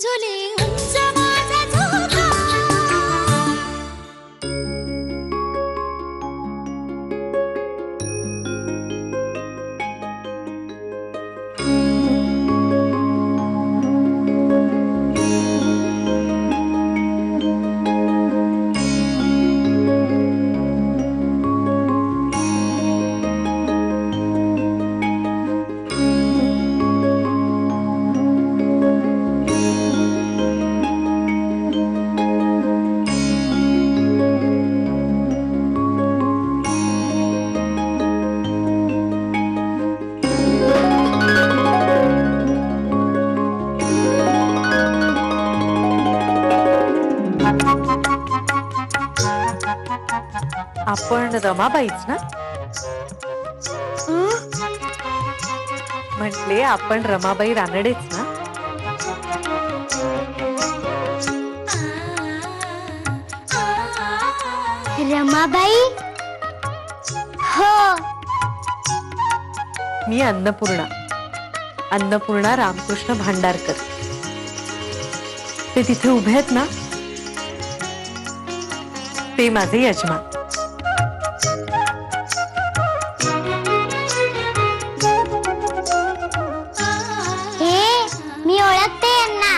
झुले उंच माझा झोका. आपण रमाबाईच ना? म्हटले आपण रमाबाई रानडेच ना? रमाबाई हो. मी अन्नपूर्णा रामकृष्ण भांडारकर. ते तिथे उभे आहेत ना, ते माझे यजमान. मी ओळखते यांना.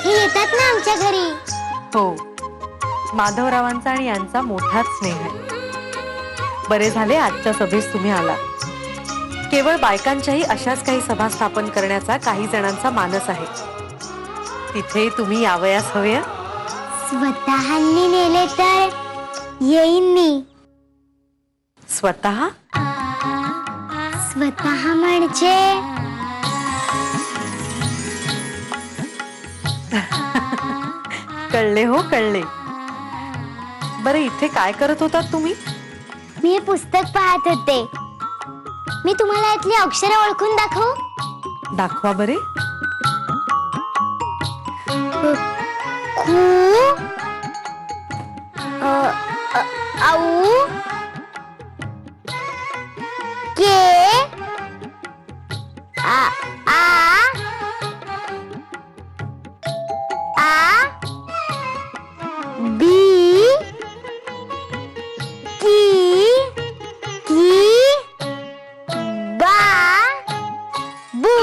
हे येतात ना आमच्या घरी. हो, माधवरावांचा आणि यांचा मोठाच स्नेह आहे. बरे झाले आजच्या सभेस तुम्ही आला. केवळ बायकांच्याही अशाच काही सभा स्थापन करण्याचा काही जणांचा मानस आहे. तिथे तुम्ही यावयास हवे. स्वतःनी नेले तर येईन मी. स्वतः म्हणजे कळले हो, कळले. बरं, इथे काय करत होतात तुम्ही? मी पुस्तक पाहत होते. मी तुम्हाला इथली अक्षरे ओळखून दाखवू? दाखवा बरे. औ के आ बी की बा बू.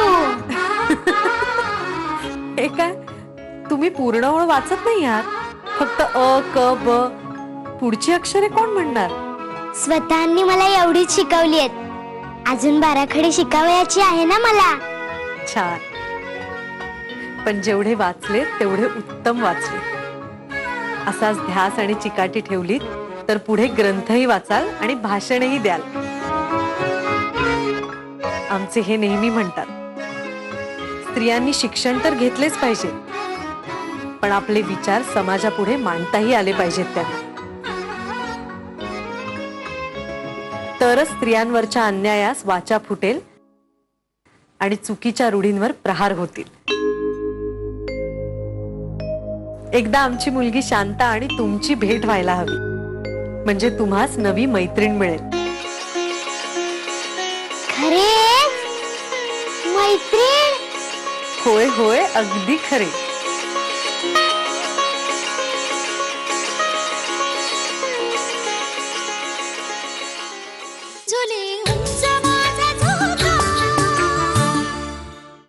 हे काय, तुम्ही पूर्ण ओळ वाचत नाही आहात. फक्त अ क ब. पुढची अक्षरे कोण म्हणणार? स्वतःनी मला एवढीच शिकवली आहेत. अजून 12 खडी शिकावयाची आहे ना मला. छान. पण जेवढे वाचले तेवढे उत्तम वाचले. असाच ध्यास आणि चिकाटी ठेवलीत तर पुढे ग्रंथही वाचाल आणि भाषणही द्याल. आमचे हे नेहमी म्हणतात, स्त्रियांनी शिक्षण तर घेतलेच पाहिजे, पण आपले विचार समाजापुढे मांडताही आले पाहिजेत. त्यांना तरच स्त्रियांवरच्या अन्यायास वाचा फुटेल आणि चुकीच्या रूढींवर प्रहार होतील. एकदा आमची मुलगी शांता आणि तुमची भेट व्हायला हवी, म्हणजे तुम्हास नवी मैत्रीण मिळेल. खरे मैत्रीण? होय होय, अगदी खरे.